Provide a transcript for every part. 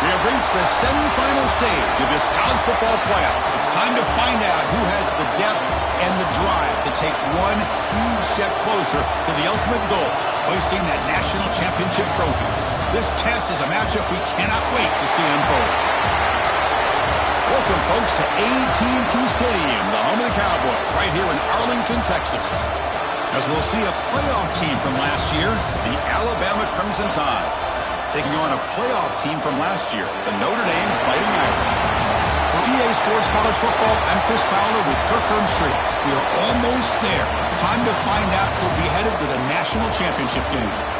We have reached the semifinal stage of this college football playoff. It's time to find out who has the depth and the drive to take one huge step closer to the ultimate goal, hoisting that national championship trophy. This test is a matchup we cannot wait to see unfold. Welcome, folks, to AT&T Stadium, the home of the Cowboys, right here in Arlington, Texas. As we'll see a playoff team from last year, the Alabama Crimson Tide, taking on a playoff team from last year, the Notre Dame Fighting Irish. For EA Sports College Football, I'm Chris Fowler with Kirk Street. We are almost there. Time to find out who'll be headed to the national championship game.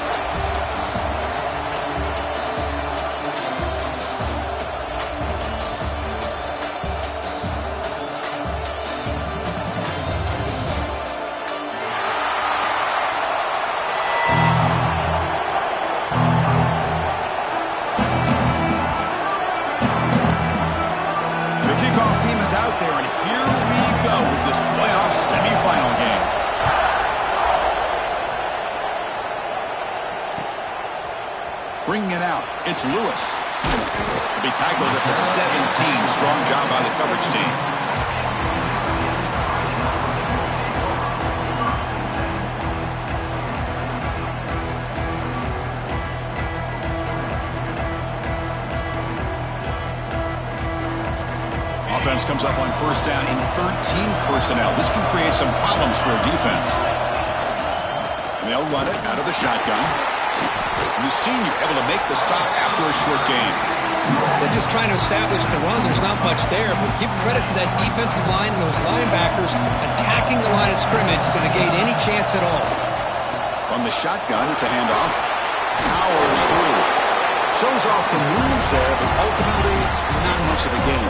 Out there, and here we go with this playoff semifinal game. Bringing it out, it's Lewis. He'll be tackled at the 17. Strong job by the coverage team. Offense comes up on first down in 13 personnel. This can create some problems for a defense. And they'll run it out of the shotgun. And the senior able to make the stop after a short gain. They're just trying to establish the run. There's not much there, but give credit to that defensive line and those linebackers attacking the line of scrimmage to negate any chance at all. From the shotgun, it's a handoff. Powers through. Shows off the moves there, but ultimately not much of a gain.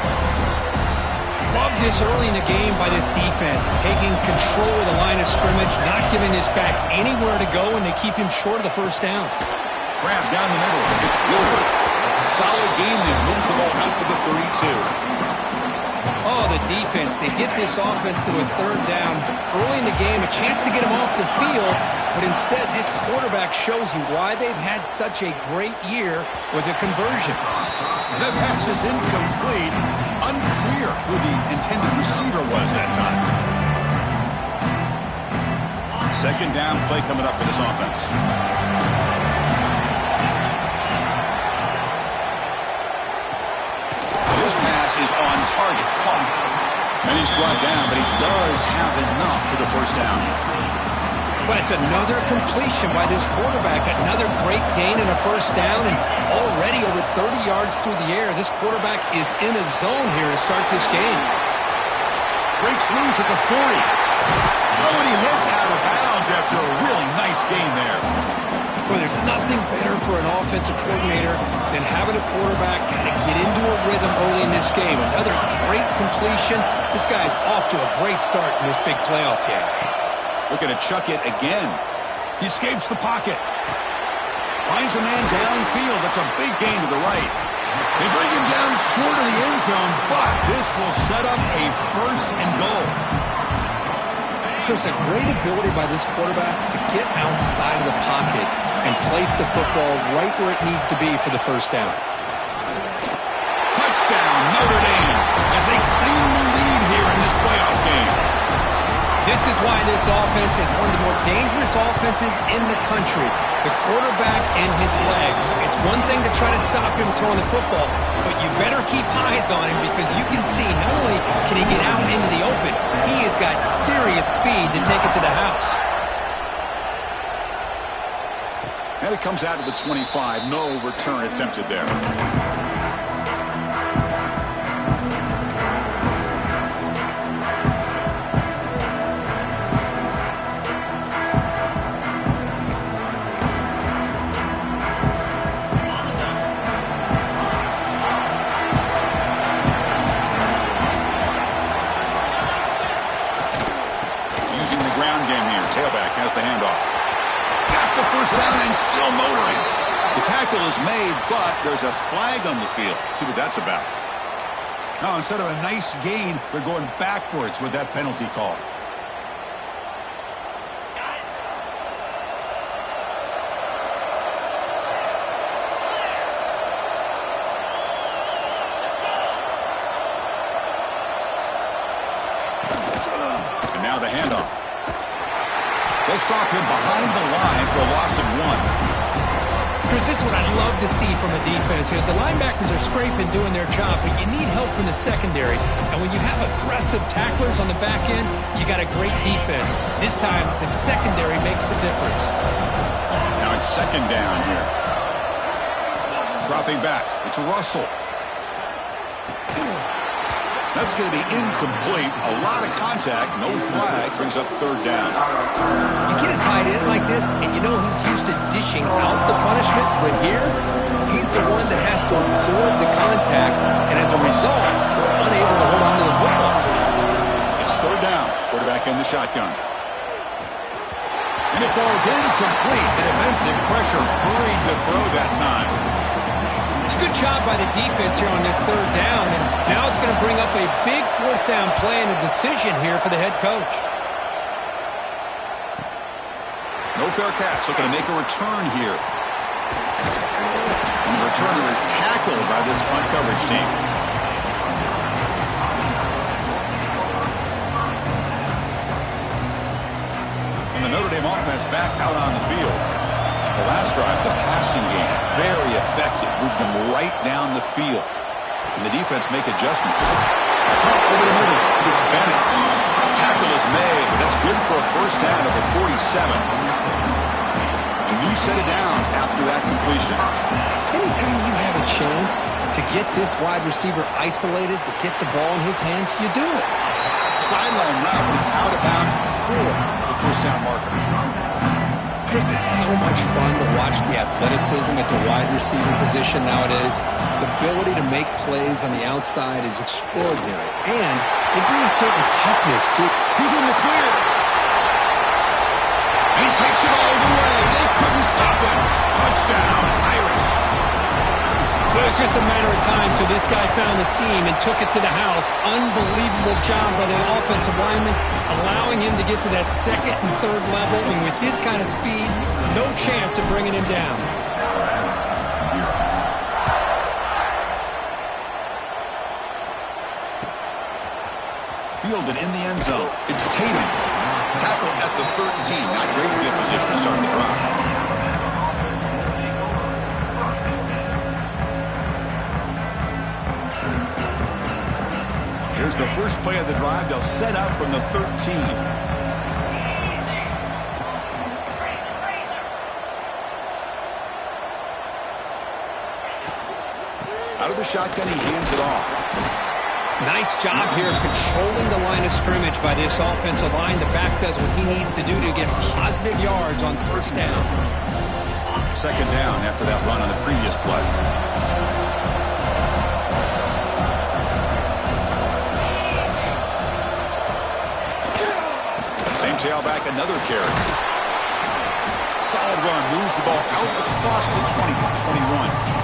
Love this early in the game by this defense, taking control of the line of scrimmage, not giving this back anywhere to go, and they keep him short of the first down. grab down the middle. It's Gilbert. Solid gain there. Moves the ball out for the 32. Oh, the defense. They get this offense to a third down. Early in the game, a chance to get them off the field. But instead, this quarterback shows you why they've had such a great year with a conversion. That pass is incomplete. Unclear who the intended receiver was that time. Second down play coming up for this offense. This pass is on target. Caught. And he's brought down, but he does have enough for the first down. But it's another completion by this quarterback. Another great gain and a first down, and already over 30 yards through the air. This quarterback is in a zone here to start this game. Breaks loose at the 40. Oh, and he heads out of bounds after a really nice gain there. Well, there's nothing better for an offensive coordinator than having a quarterback kind of get into a rhythm early in this game. Another great completion. This guy's off to a great start in this big playoff game. Looking to chuck it again. He escapes the pocket. Finds a man downfield. That's a big gain to the right. They bring him down short of the end zone, but this will set up a first and goal. Chris, a great ability by this quarterback to get outside of the pocket and place the football right where it needs to be for the first down. Touchdown, Notre Dame, as they claim the lead here in this playoff game. This is why this offense is one of the more dangerous offenses in the country. The quarterback and his legs. It's one thing to try to stop him throwing the football, but you better keep eyes on him because you can see not only can he get out into the open, he has got serious speed to take it to the house. And it comes out to the 25. No return attempted there. Still motoring. The tackle is made, but there's a flag on the field. Let's see what that's about. Now, instead of a nice gain, they're going backwards with that penalty call. And now the handoff. They'll stop him behind the line for a loss of 1. Chris, this is what I love to see from a defense because the linebackers are scraping, doing their job, but you need help from the secondary. And when you have aggressive tacklers on the back end, you got a great defense. This time, the secondary makes the difference. Now it's second down here. Dropping back. It's Russell. That's going to be incomplete. A lot of contact. No flag. Brings up third down. You get a tight end like this, and you know he's used to dishing out the punishment. But here, he's the one that has to absorb the contact, and as a result, he's unable to hold on to the football. It's third down. Quarterback in the shotgun. And it falls incomplete. The defensive pressure hurried to throw that time. It's a good job by the defense here on this third down, and now it's going to bring up a big fourth down play and a decision here for the head coach. No fair catch, looking to make a return here. And the returner is tackled by this punt coverage team. And the Notre Dame offense back out on the field. The last drive, the passing game, very effective. Moved them right down the field. And the defense make adjustments. Pump over the middle. It's Bennett. Tackle is made. That's good for a first down at the 47. A new set of downs after that completion. Anytime you have a chance to get this wide receiver isolated, to get the ball in his hands, you do it. Sideline route is out of bounds before the first down marker. Chris, it's so much fun to watch the athleticism at the wide receiver position nowadays. The ability to make plays on the outside is extraordinary. And they bring a certain toughness to it. He's in the clear. And he takes it all the way. They couldn't stop him. Touchdown. was just a matter of time till this guy found the seam and took it to the house. Unbelievable job by the offensive lineman, allowing him to get to that second and third level, and with his kind of speed, no chance of bringing him down. Fielded in the end zone. It's Tatum. Tackle at the 13. Not great field position to start the drive. Here's the first play of the drive. They'll set up from the 13. Out of the shotgun, he hands it off. Nice job here of controlling the line of scrimmage by this offensive line. The back does what he needs to do to get positive yards on first down. Second down after that run on the previous play. Same tailback, another carry. Solid run, moves the ball out across the 20-21.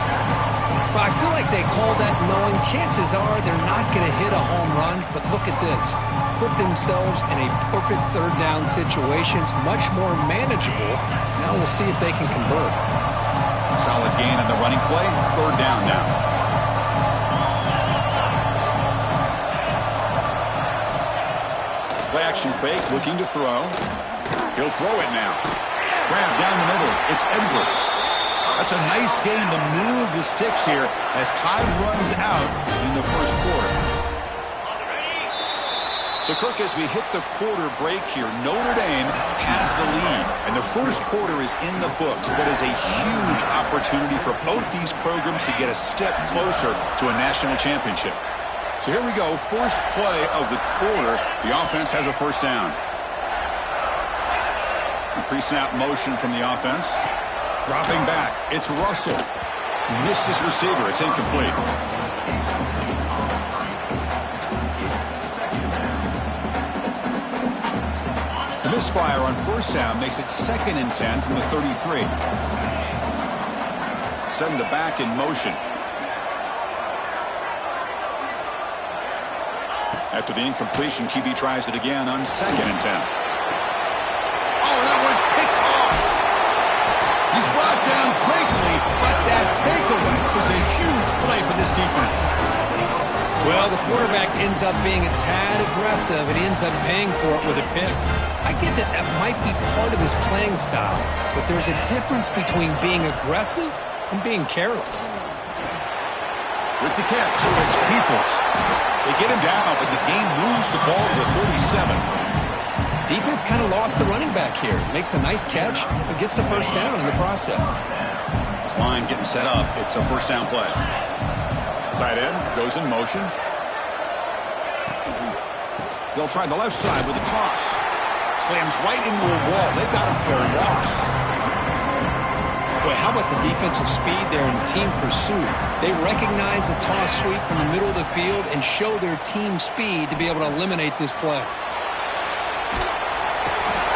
Well, I feel like they call that knowing chances are they're not going to hit a home run, but look at this. Put themselves in a perfect third down situation. It's much more manageable. Now we'll see if they can convert. Solid gain on the running play. Third down now. Play action fake, looking to throw. He'll throw it now. Grab down the middle. It's Edwards. That's a nice game to move the sticks here as time runs out in the first quarter. So, Kirk, as we hit the quarter break here, Notre Dame has the lead, and the first quarter is in the books. What is a huge opportunity for both these programs to get a step closer to a national championship. So here we go, first play of the quarter. The offense has a first down. Pre-snap motion from the offense. Dropping back, it's Russell. Missed his receiver, it's incomplete. The misfire on first down makes it 2nd and 10 from the 33. Send the back in motion. After the incompletion, QB tries it again on 2nd and 10. Oh, that one's picked off. He's brought down quickly, but that takeaway was a huge play for this defense. Well, the quarterback ends up being a tad aggressive and ends up paying for it with a pick. I get that that might be part of his playing style, but there's a difference between being aggressive and being careless. With the catch, it's Peoples. They get him down, but the game moves the ball to the 37. Defense kind of lost the running back here. Makes a nice catch, but gets the first down in the process. This line getting set up. It's a first down play. Tight end goes in motion. They'll try the left side with a toss. Slams right into a wall. They've got him for a loss. Well, how about the defensive speed there in team pursuit? They recognize the toss sweep from the middle of the field and show their team speed to be able to eliminate this play.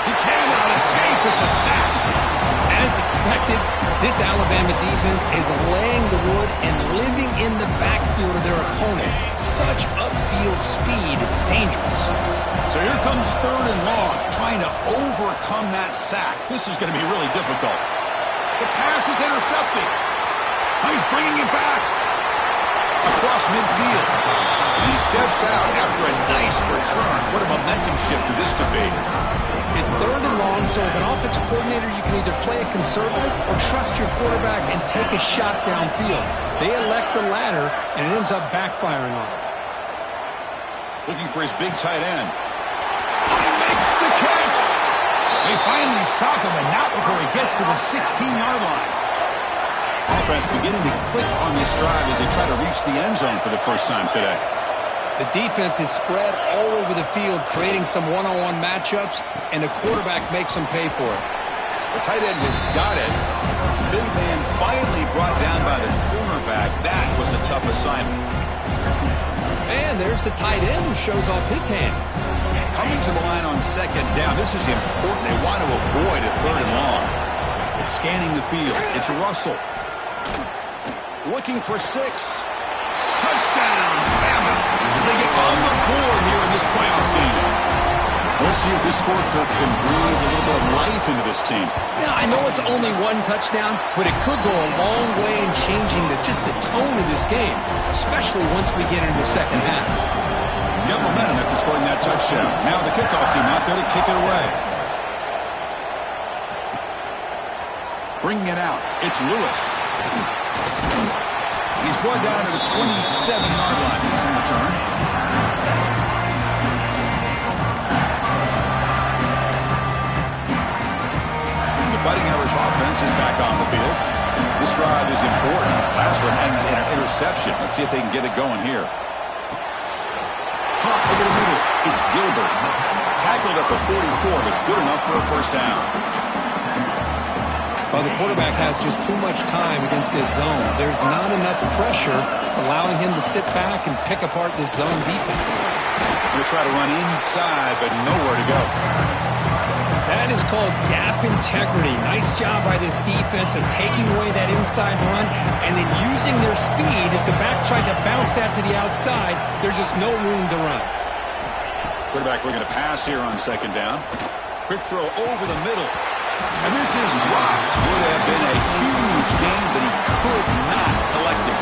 He cannot escape. It's a sack. As expected, this Alabama defense is laying the wood and living in the backfield of their opponent. Such upfield speed, it's dangerous. So here comes 3rd and long, trying to overcome that sack. This is going to be really difficult. The pass is intercepted. He's bringing it back across midfield. And he steps out after a nice return. What a momentum shifter this could be. It's 3rd and long, so as an offensive coordinator, you can either play it conservative or trust your quarterback and take a shot downfield. They elect the latter, and it ends up backfiring on them. Looking for his big tight end. He makes the catch. They finally stop him, and not before he gets to the 16-yard line. Offense beginning to click on this drive as they try to reach the end zone for the first time today. The defense is spread all over the field, creating some one-on-one matchups, and the quarterback makes them pay for it. The tight end has got it. Big man finally brought down by the cornerback. That was a tough assignment. And there's the tight end who shows off his hands. Coming to the line on 2nd down. This is important. They want to avoid a 3rd and long. Scanning the field. It's Russell. looking for 6. Touchdown, Bama, as they get on the board here in this playoff game. We'll see if this scorecard can breathe a little bit of life into this team. Yeah, I know it's only 1 touchdown, but it could go a long way in changing just the tone of this game, especially once we get into the second half. Got momentum after scoring that touchdown. Now the kickoff team out there to kick it away. Bringing it out, it's Lewis. He's brought down to the 27-yard line. Decent return. The Fighting Irish offense is back on the field. This drive is important. Last one and an interception. Let's see if they can get it going here. Pop over the middle. It's Gilbert. Tackled at the 44, but good enough for a first down. Well, the quarterback has just too much time against this zone. There's not enough pressure to allowing him to sit back and pick apart this zone defense. Going to try to run inside, but nowhere to go. That is called gap integrity. Nice job by this defense of taking away that inside run and then using their speed as the back tried to bounce that to the outside. There's just no room to run. Quarterback looking to pass here on second down. Quick throw over the middle. And this is dropped. Would have been a huge gain, but he could not collect it.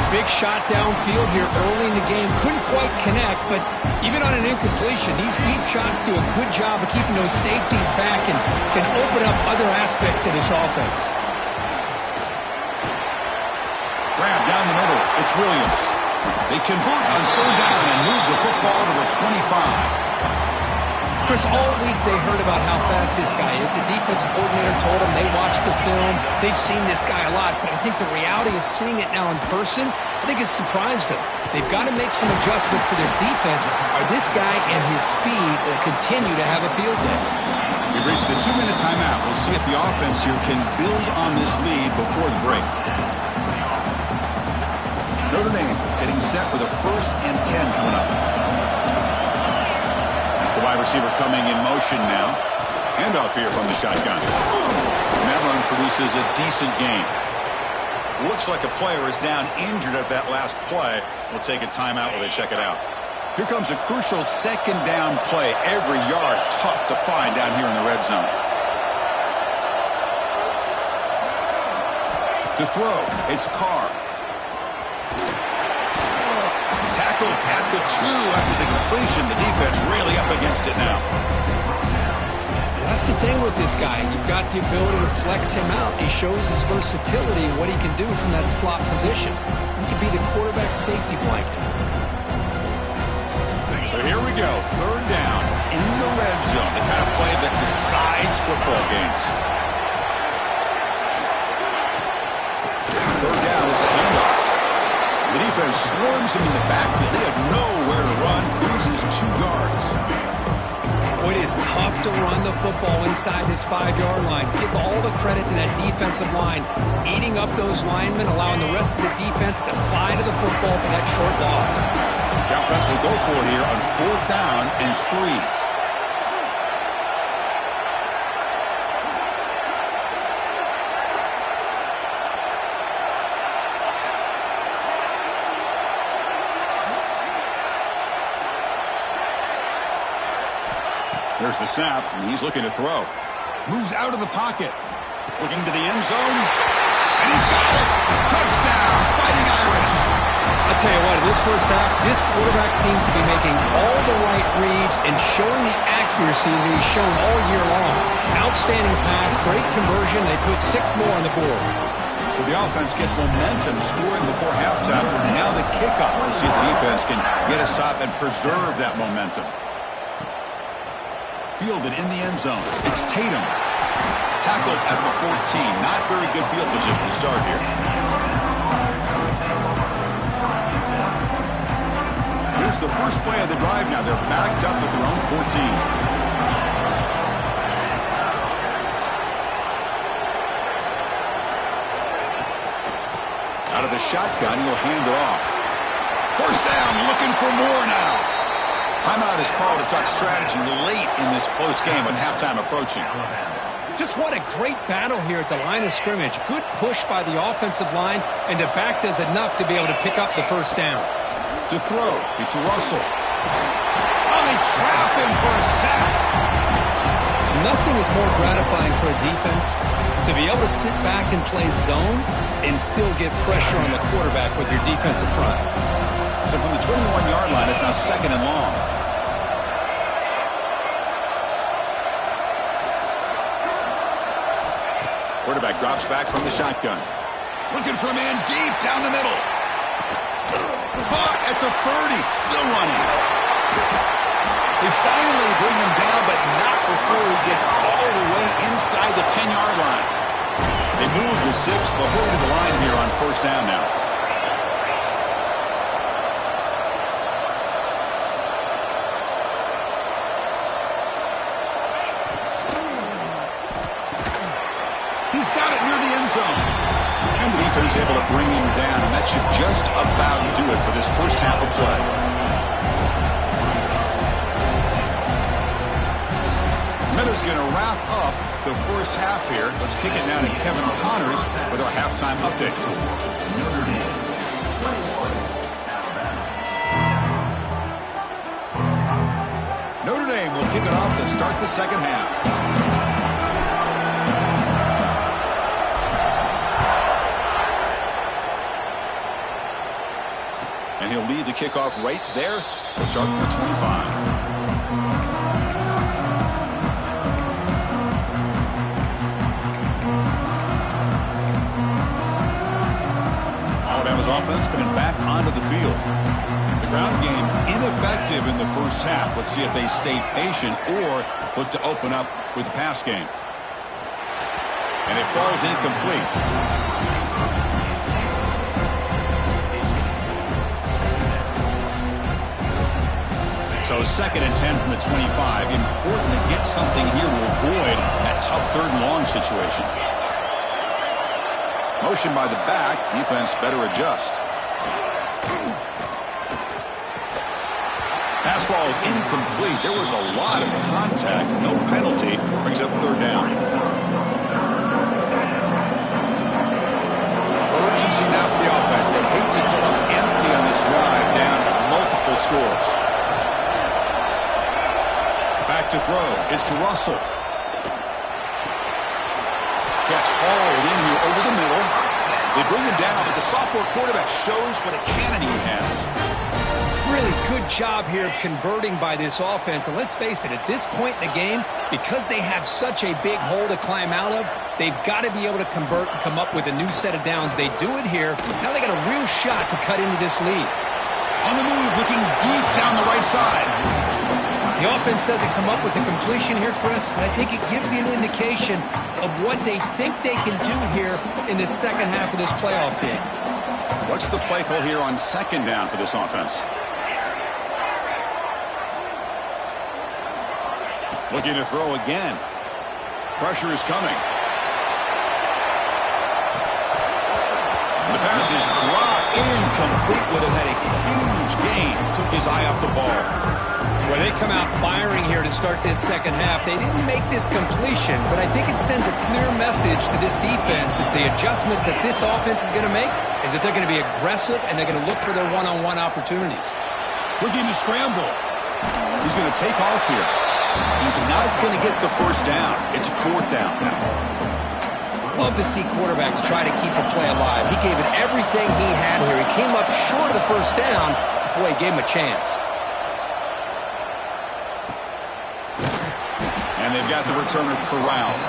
Big shot downfield here early in the game. Couldn't quite connect, but even on an incompletion, these deep shots do a good job of keeping those safeties back and can open up other aspects of this offense. Grab down the middle. It's Williams. They convert on third down and move the football to the 25. Chris, all week they heard about how fast this guy is. The defensive coordinator told them they watched the film. They've seen this guy a lot, but I think the reality of seeing it now in person, I think it's surprised them. They've got to make some adjustments to their defense, or this guy and his speed will continue to have a field day. We've reached the 2-minute timeout. We'll see if the offense here can build on this lead before the break. Notre Dame getting set for the 1st and 10 coming up. The wide receiver coming in motion now. Handoff here from the shotgun. And that run produces a decent gain. Looks like a player is down injured at that last play. We'll take a timeout while they check it out. Here comes a crucial second down play. Every yard tough to find down here in the red zone. To throw, it's Carr. At the 2 after the completion. The defense really up against it now. That's the thing with this guy. You've got the ability to flex him out. He shows his versatility and what he can do from that slot position. He could be the quarterback safety blanket. So here we go. Third down in the red zone. The kind of play that decides football games. Third down is a handoff. The defense swarms him in the backfield. They have nowhere to run. Loses 2 yards. Boy, it is tough to run the football inside this 5-yard line. Give all the credit to that defensive line. Eating up those linemen, allowing the rest of the defense to fly to the football for that short loss. The offense will go for it here on 4th down and 3. There's the snap, and he's looking to throw. Moves out of the pocket. Looking to the end zone. And he's got it. Touchdown, Fighting Irish. I'll tell you what, in this first half, this quarterback seems to be making all the right reads and showing the accuracy that he's shown all year long. Outstanding pass, great conversion. They put 6 more on the board. So the offense gets momentum, scoring before halftime. Now the kickoff. We'll see if the defense can get a stop and preserve that momentum. Fielded in the end zone. It's Tatum. Tackled at the 14. Not very good field position to start here. Here's the first play of the drive now. They're backed up at their own 14. Out of the shotgun, he'll hand it off. First down, looking for more now. Timeout is called to talk strategy late in this close game with halftime approaching. Just what a great battle here at the line of scrimmage. Good push by the offensive line, and the back does enough to be able to pick up the first down. To throw, it's Russell. Oh, they trap him for a sack. Nothing is more gratifying for a defense to be able to sit back and play zone and still get pressure on the quarterback with your defensive front. So from the 21-yard line, it's now 2nd and long. Quarterback drops back from the shotgun. Looking for a man deep down the middle. Caught at the 30. Still running. They finally bring him down, but not before he gets all the way inside the 10-yard line. They move the 6. They'll hurry to the line here on first down now. He's got it near the end zone. And the defense able to bring him down, and that should just about do it for this first half of play. Miller's going to wrap up the first half here. Let's kick it now to Kevin Connors with our halftime update. Notre Dame will kick it off to start the second half. And he'll lead the kickoff right there to start from the 25. Alabama's offense coming back onto the field. The ground game ineffective in the first half. Let's see if they stay patient or look to open up with the pass game. And it falls incomplete. So 2nd and 10 from the 25. Important to get something here to avoid that tough 3rd and long situation. Motion by the back. Defense better adjust. Pass ball is incomplete. There was a lot of contact. No penalty. Brings up 3rd down. Urgency now for the offense. They hate to come up empty on this drive, down multiple scores. Back to throw. It's Russell. Catch hauled in here over the middle. They bring him down, but the sophomore quarterback shows what a cannon he has. Really good job here of converting by this offense. And let's face it, at this point in the game, because they have such a big hole to climb out of, they've got to be able to convert and come up with a new set of downs. They do it here. Now they got a real shot to cut into this lead. On the move, looking deep down the right side. The offense doesn't come up with the completion here, Chris, but I think it gives you an indication of what they think they can do here in the second half of this playoff game. What's the play call here on 2nd down for this offense? Looking to throw again. Pressure is coming. The pass is dropped incomplete with it. Had a huge gain. Took his eye off the ball. Well, they come out firing here to start this second half. They didn't make this completion, but I think it sends a clear message to this defense that the adjustments that this offense is going to make is that they're going to be aggressive and they're going to look for their one-on-one opportunities. Looking to scramble. He's going to take off here. He's not going to get the first down. It's 4th down now. Love to see quarterbacks try to keep a play alive. He gave it everything he had here. He came up short of the first down. Boy, he gave him a chance. And they've got the returner corralled.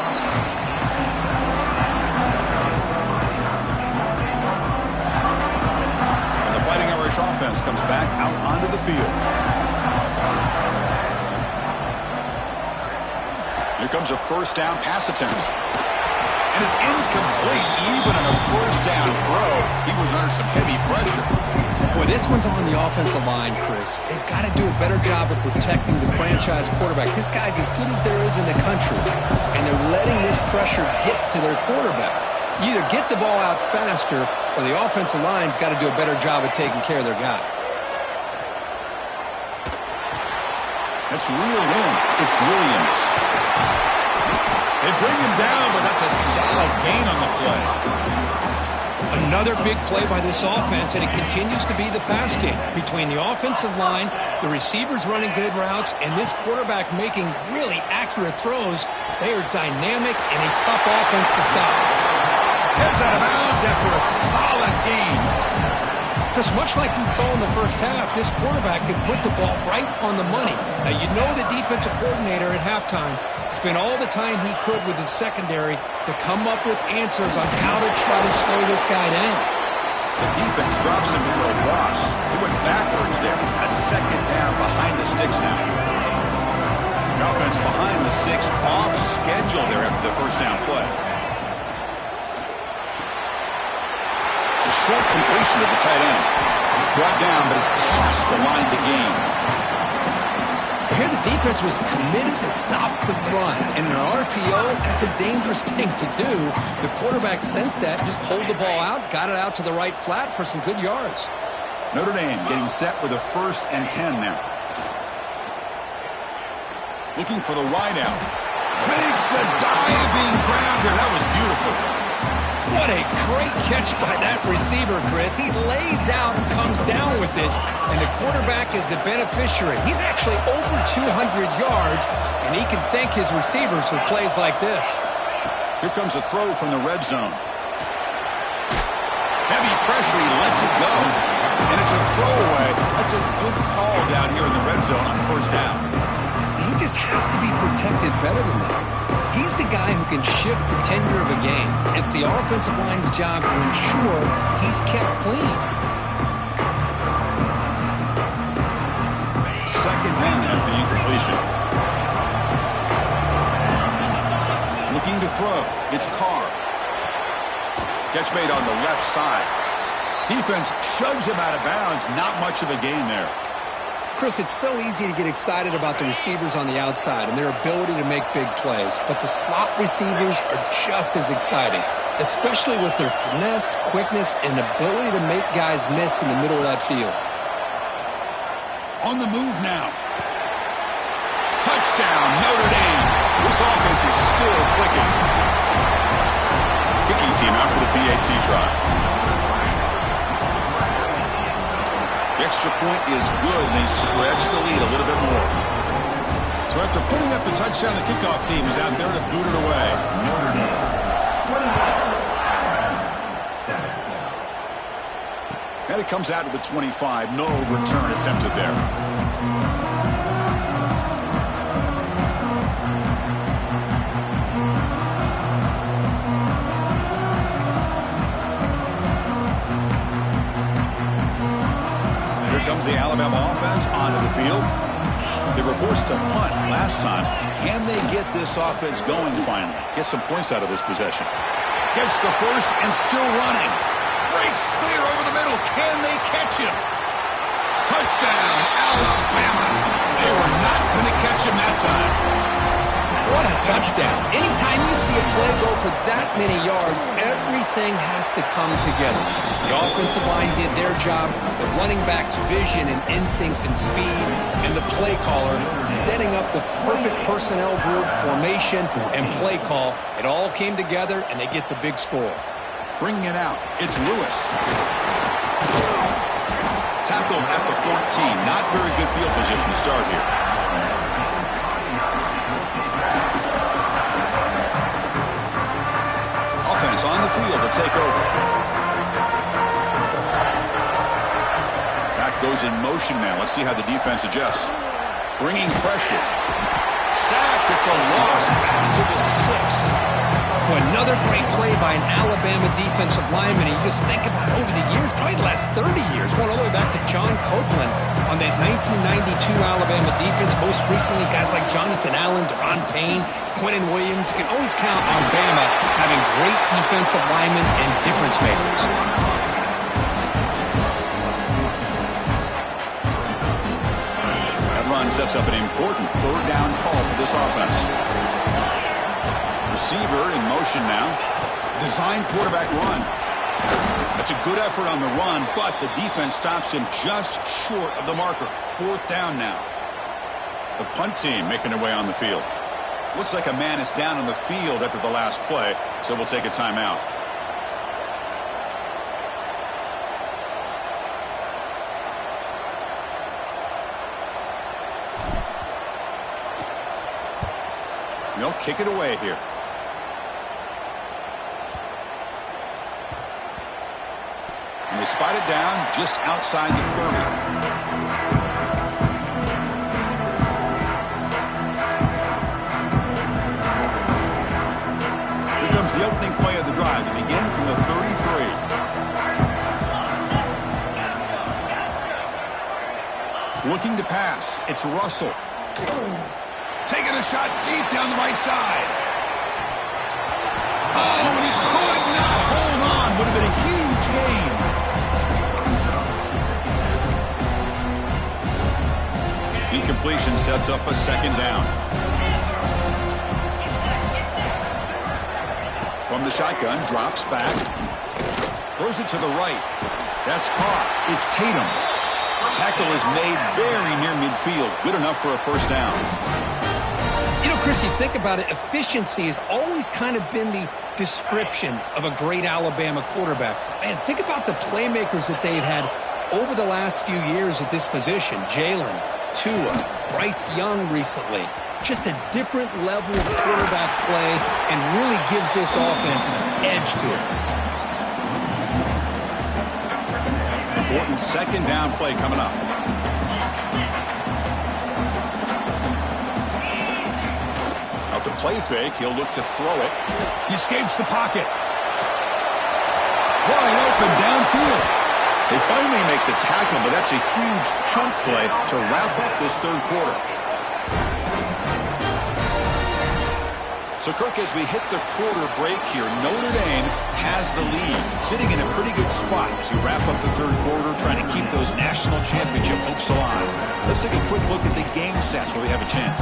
And the Fighting Irish offense comes back out onto the field. Here comes a first down pass attempt. And it's incomplete. Even on a first down throw, he was under some heavy pressure. Boy, this one's on the offensive line, Chris. They've got to do a better job of protecting the franchise quarterback. This guy's as good as there is in the country, and they're letting this pressure get to their quarterback. You either get the ball out faster, or the offensive line's got to do a better job of taking care of their guy. That's real in. It's Williams. They bring him down, but that's a solid gain on the play. Another big play by this offense, and it continues to be the pass game. Between the offensive line, the receivers running good routes, and this quarterback making really accurate throws, they are dynamic and a tough offense to stop. Gets out of bounds after a solid gain. Just much like we saw in the first half, this quarterback can put the ball right on the money. Now, you know the defensive coordinator at halftime spent all the time he could with his secondary to come up with answers on how to try to slow this guy down. The defense drops him into a loss. He went backwards there. A second down behind the sticks now. The offense behind the sticks, off schedule there after the first down play. A short completion of the tight end. Brought down, but it's past the line to gain. Here the defense was committed to stop the run. And in an RPO, that's a dangerous thing to do. The quarterback sensed that, just pulled the ball out, got it out to the right flat for some good yards. Notre Dame getting set with a 1st and 10 now. Looking for the wideout. Makes the diving grab there. That was beautiful. What a great catch by that receiver, Chris. He lays out and comes down with it, and the quarterback is the beneficiary. He's actually over 200 yards, and he can thank his receivers for plays like this. Here comes a throw from the red zone. Heavy pressure, he lets it go. And it's a throwaway. That's a good call down here in the red zone on 1st down. He just has to be protected better than that. He's the guy who can shift the tenure of a game. It's the offensive line's job to ensure he's kept clean. 2nd down after the incompletion. Looking to throw. It's Carr. Catch made on the left side. Defense shoves him out of bounds. Not much of a gain there. Chris, it's so easy to get excited about the receivers on the outside and their ability to make big plays, but the slot receivers are just as exciting, especially with their finesse, quickness, and ability to make guys miss in the middle of that field. On the move now. Touchdown, Notre Dame. This offense is still clicking. Kicking team out for the PAT try. The extra point is good, and they stretch the lead a little bit more. So after putting up the touchdown, the kickoff team is out there to boot it away. And it comes out to the 25. No return attempted there. Comes the Alabama offense onto the field. They were forced to punt last time. Can they get this offense going finally? Get some points out of this possession. Gets the first and still running. Breaks clear over the middle. Can they catch him? Touchdown, Alabama. They were not going to catch him that time. What a touchdown. Anytime you see a play go for that many yards, everything has to come together. The offensive line did their job, the running back's vision and instincts and speed, and the play caller setting up the perfect personnel group, formation, and play call. It all came together, and they get the big score. Bringing it out, it's Lewis. Tackled at the 14. Not very good field position to start here. Offense on the field to take over. Back goes in motion now. Let's see how the defense adjusts. Bringing pressure. Sacked. It's a loss. Back to the 6. Well, another great play by an Alabama defensive lineman. And you just think about over the years, probably the last 30 years, going all the way back to John Copeland on that 1992 Alabama defense. Most recently, guys like Jonathan Allen, Deron Payne, Quentin Williams. You can always count on Bama having great defensive linemen and difference makers. That run sets up an important 3rd down call for this offense. Receiver in motion now. Design quarterback run. That's a good effort on the run, but the defense stops him just short of the marker. 4th down now. The punt team making their way on the field. Looks like a man is down on the field after the last play, so we'll take a timeout. They'll kick it away here. And they spot it down just outside the 30. Here comes the opening play of the drive. They begin from the 33. Looking to pass. It's Russell. Taking a shot deep down the right side. Oh, and he could not hold on. Would have been a huge gain. Incompletion sets up a second down. From the shotgun, drops back. Throws it to the right. That's caught. It's Tatum. Tackle is made very near midfield. Good enough for a first down. You know, Chris, you think about it, efficiency has always kind of been the description of a great Alabama quarterback. Man, think about the playmakers that they've had over the last few years at this position. Jalen, Tua, Bryce Young recently. Just a different level of quarterback play and really gives this offense an edge to it. Important second down play coming up. Off the play fake, he'll look to throw it. He escapes the pocket. Wide open downfield. They finally make the tackle, but that's a huge chunk play to wrap up this third quarter. So, Kirk, as we hit the quarter break here, Notre Dame has the lead, sitting in a pretty good spot as we wrap up the third quarter, trying to keep those national championship hopes alive. Let's take a quick look at the game stats where we have a chance.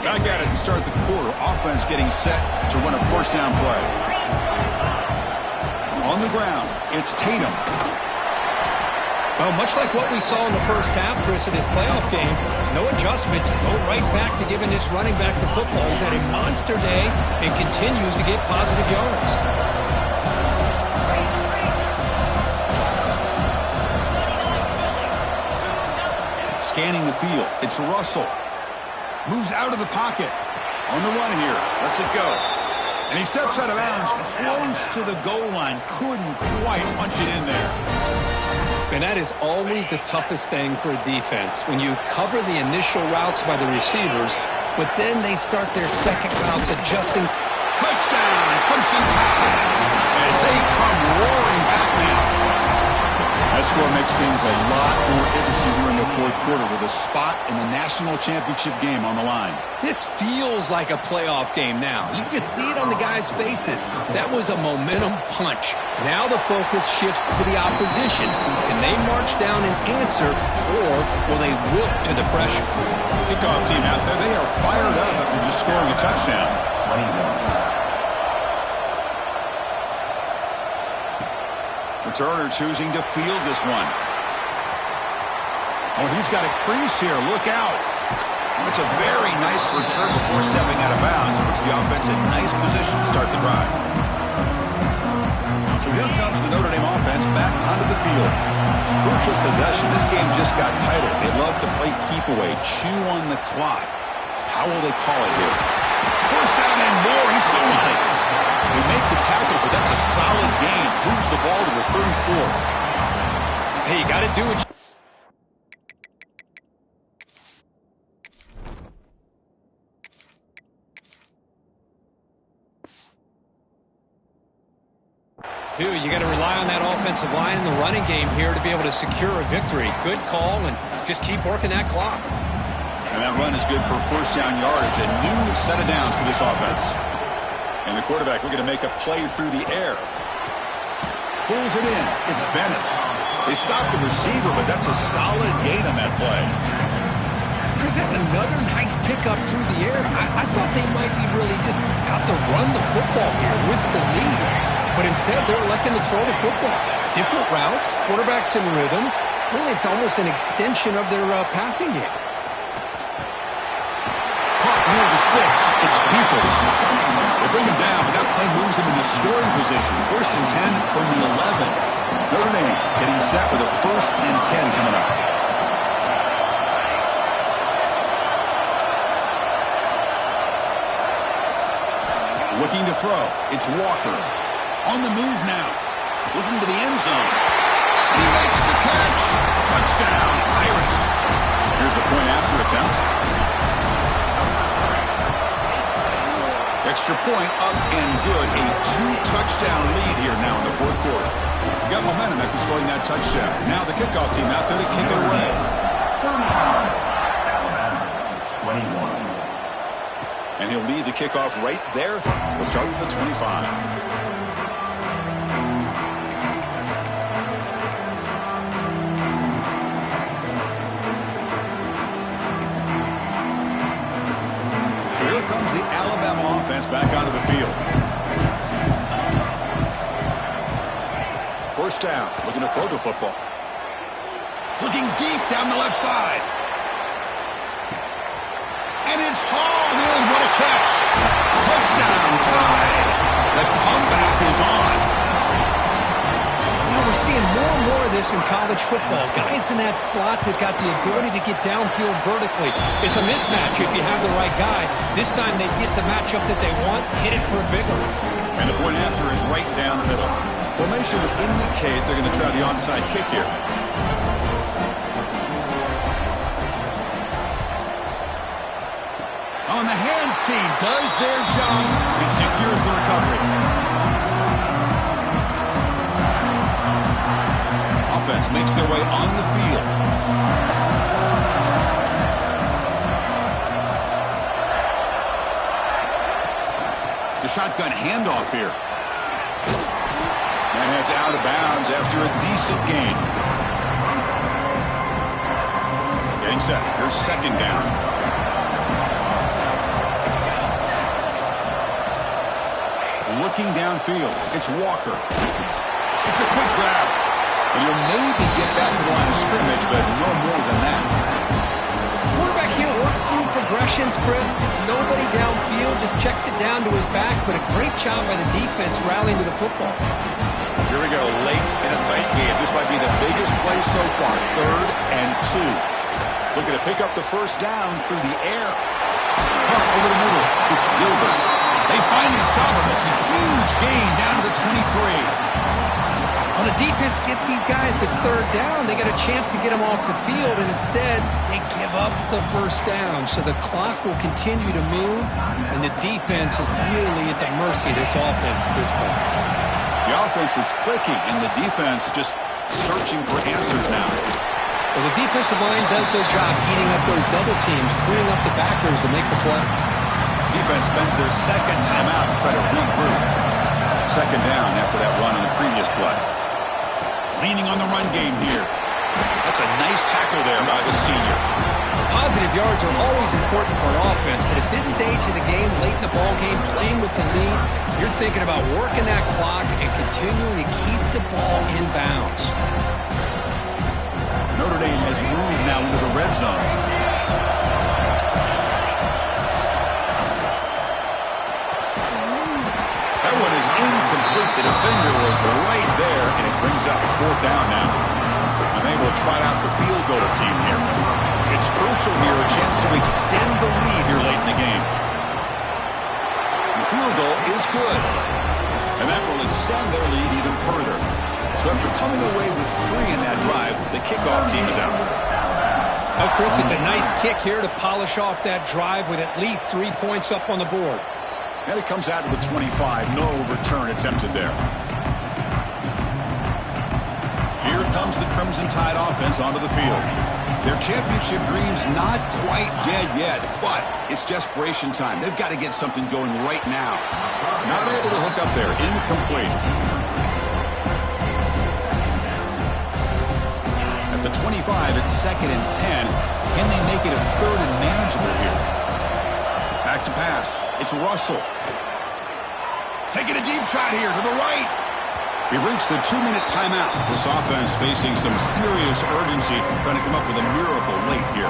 Back at it to start the quarter. Offense getting set to run a first down play. On the ground, it's Tatum. Well, much like what we saw in the first half, Chris, of this playoff game, no adjustments. Go right back to giving this running back the football. He's had a monster day and continues to get positive yards. Scanning the field. It's Russell. Moves out of the pocket. On the run here. Lets it go. And he steps out of bounds close to the goal line. Couldn't quite punch it in there. And that is always the toughest thing for a defense, when you cover the initial routes by the receivers, but then they start their second routes adjusting. Touchdown, Crimson Tide, as they come roaring back now. That score makes things a lot more interesting here in the fourth quarter with a spot in the national championship game on the line. This feels like a playoff game now. You can see it on the guys' faces. That was a momentum punch. Now the focus shifts to the opposition. Can they march down and answer, or will they wilt to the pressure? Kickoff team out there, they are fired up after just scoring a touchdown. Returner choosing to field this one. Oh, he's got a crease here. Look out. It's a very nice return before stepping out of bounds. Puts the offense in nice position to start the drive. So here comes the Notre Dame offense back onto the field. Crucial possession. This game just got tighter. They love to play keep away, chew on the clock. How will they call it here? First down and more. He's still on it. They make the tackle, but that's a solid gain. Moves the ball to the 34. Hey, you got to do what you... Dude, you got to rely on that offensive line in the running game here to be able to secure a victory. Good call, and just keep working that clock. And that run is good for first down yardage. A new set of downs for this offense. And the quarterback looking to make a play through the air. Pulls it in. It's Bennett. They stop the receiver, but that's a solid gain on that play. Chris, that's another nice pickup through the air. I thought they might be really just out to run the football here with the lead. But instead, they're electing to throw the football. Different routes, quarterbacks in rhythm. Well, it's almost an extension of their passing game. Caught near the sticks. It's Peoples. They bring him down, but that play moves him into scoring position. 1st and 10 from the 11. Notre Dame getting set with a 1st and 10 coming up. Looking to throw. It's Walker. On the move now. Looking to the end zone. He makes the catch. Touchdown, Irish. Here's the point after attempt. Extra point up and good. A 2-touchdown lead here now in the 4th quarter. You got momentum after scoring that touchdown. Now the kickoff team out there to kick it away. Alabama, 21. And he'll lead the kickoff right there. He'll start with the 25. Back onto the field. 1st down. Looking to throw the football. Looking deep down the left side. And it's hauled in. What a catch. Touchdown time. The comeback is on. We're seeing more and more of this in college football. Guys in that slot that got the ability to get downfield vertically. It's a mismatch if you have the right guy. This time they get the matchup that they want, hit it for a big one. And the point after is right down the middle. Formation would indicate they're going to try the onside kick here. On the hands team does their job. He secures the recovery. Offense makes their way on the field. The shotgun handoff here. And heads out of bounds after a decent gain. Getting set. Here's 2nd down. Looking downfield. It's Walker. It's a quick grab. And he'll maybe get back to the line of scrimmage, but no more than that. Quarterback here works through progressions, Chris. Just nobody downfield, just checks it down to his back, but a great job by the defense rallying to the football. Here we go, late in a tight game. This might be the biggest play so far, 3rd and 2. Looking to pick up the 1st down through the air. Pump over the middle. It's Gilbert. They finally stop him. It's a huge gain down to the 23. Well, the defense gets these guys to 3rd down. They got a chance to get them off the field, and instead they give up the 1st down. So the clock will continue to move, and the defense is really at the mercy of this offense at this point. The offense is clicking, and the defense just searching for answers now. Well, the defensive line does their job eating up those double teams, freeing up the backers to make the play. Defense spends their 2nd timeout to try to regroup. 2nd down after that run on the previous play. Leaning on the run game here. That's a nice tackle there by the senior. Positive yards are always important for an offense, but at this stage of the game, late in the ball game, playing with the lead, you're thinking about working that clock and continuing to keep the ball in bounds. Notre Dame has moved now into the red zone. That one is incomplete. The defender was right there, and it brings up 4th down now. And they will try out the field goal team here. It's crucial here, a chance to extend the lead here late in the game. The field goal is good, and that will extend their lead even further. So after coming away with 3 in that drive, the kickoff team is out. Oh, Chris, it's a nice kick here to polish off that drive with at least 3 points up on the board. And it comes out to the 25. No return attempted there. Here comes the Crimson Tide offense onto the field. Their championship dreams not quite dead yet, but it's desperation time. They've got to get something going right now. Not able to hook up there. Incomplete. At the 25, it's 2nd and 10. Can they make it a 3rd and manageable here? Back to pass. It's Russell. Taking a deep shot here to the right. We've reached the 2-minute timeout. This offense facing some serious urgency, trying to come up with a miracle late here.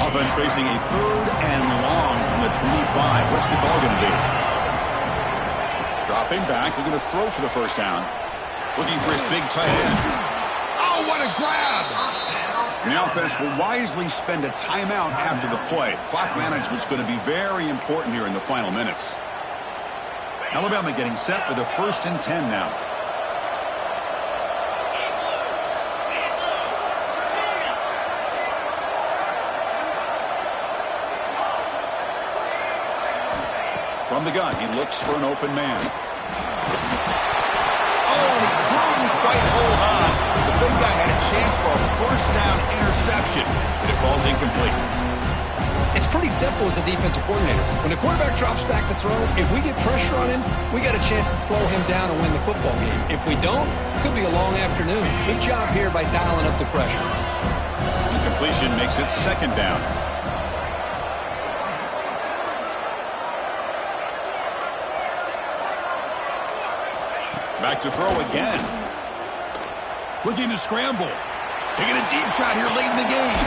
Offense facing a 3rd and long from the 25. What's the call going to be? Dropping back, looking to throw for the first down. Looking for his big tight end. Oh, what a grab! And the offense will wisely spend a timeout after the play. Clock management's going to be very important here in the final minutes. Alabama getting set with a 1st and 10 now. From the gun, he looks for an open man. Oh, and he couldn't quite hold on. The big guy had a chance for a 1st down interception, but it falls incomplete. It's pretty simple as a defensive coordinator. When the quarterback drops back to throw, if we get pressure on him, we got a chance to slow him down and win the football game. If we don't, it could be a long afternoon. Good job here by dialing up the pressure. Incompletion makes it 2nd down. Back to throw again. Looking to scramble. Taking a deep shot here late in the game.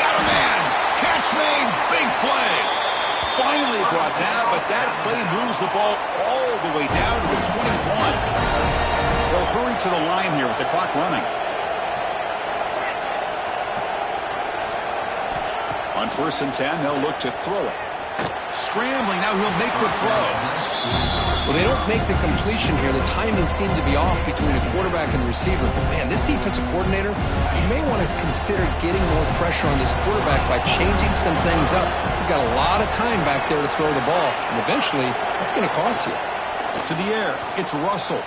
Got a man. Catch made. Big play. Finally brought down, but that play moves the ball all the way down to the 21. They'll hurry to the line here with the clock running. On 1st and 10, they'll look to throw it. Scrambling. Now he'll make the throw. Well, they don't make the completion here. The timing seemed to be off between the quarterback and the receiver. But, man, this defensive coordinator, he may want to consider getting more pressure on this quarterback by changing some things up. You've got a lot of time back there to throw the ball, and eventually that's going to cost you. To the air, it's Russell.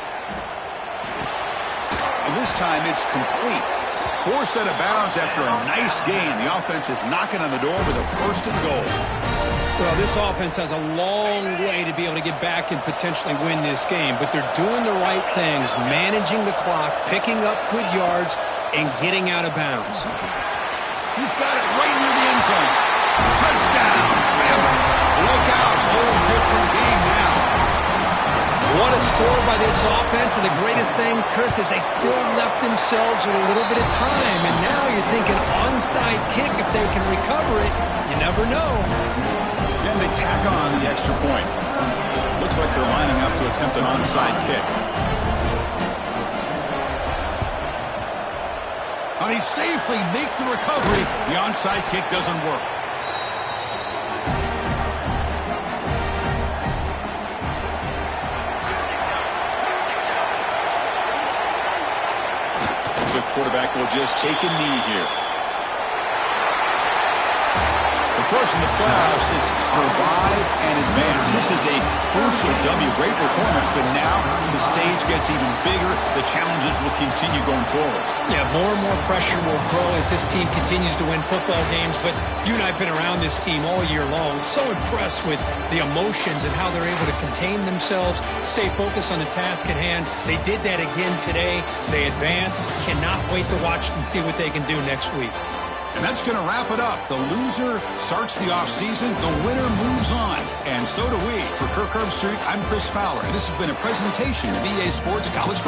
And this time it's complete. 4 set of bounds after a nice gain. The offense is knocking on the door with a 1st and goal. Well, this offense has a long way to be able to get back and potentially win this game, but they're doing the right things, managing the clock, picking up good yards, and getting out of bounds. He's got it right near the end zone. Touchdown. Look out. Whole different game now. What a score by this offense, and the greatest thing, Chris, is they still left themselves with a little bit of time, and now you're thinking onside kick if they can recover it. You never know. And they tack on the extra point. Looks like they're lining up to attempt an onside kick. And he safely make the recovery. The onside kick doesn't work. Looks like the quarterback will just take a knee here. Of course, in the playoffs, it's survive and advance. This is a crucial W. Great performance, but now the stage gets even bigger. The challenges will continue going forward. Yeah, more and more pressure will grow as this team continues to win football games. But you and I have been around this team all year long. So impressed with the emotions and how they're able to contain themselves, stay focused on the task at hand. They did that again today. They advance. Cannot wait to watch and see what they can do next week. And that's going to wrap it up. The loser starts the offseason. The winner moves on. And so do we. For Kirk Herbstreit, I'm Chris Fowler. And this has been a presentation of EA Sports College Football.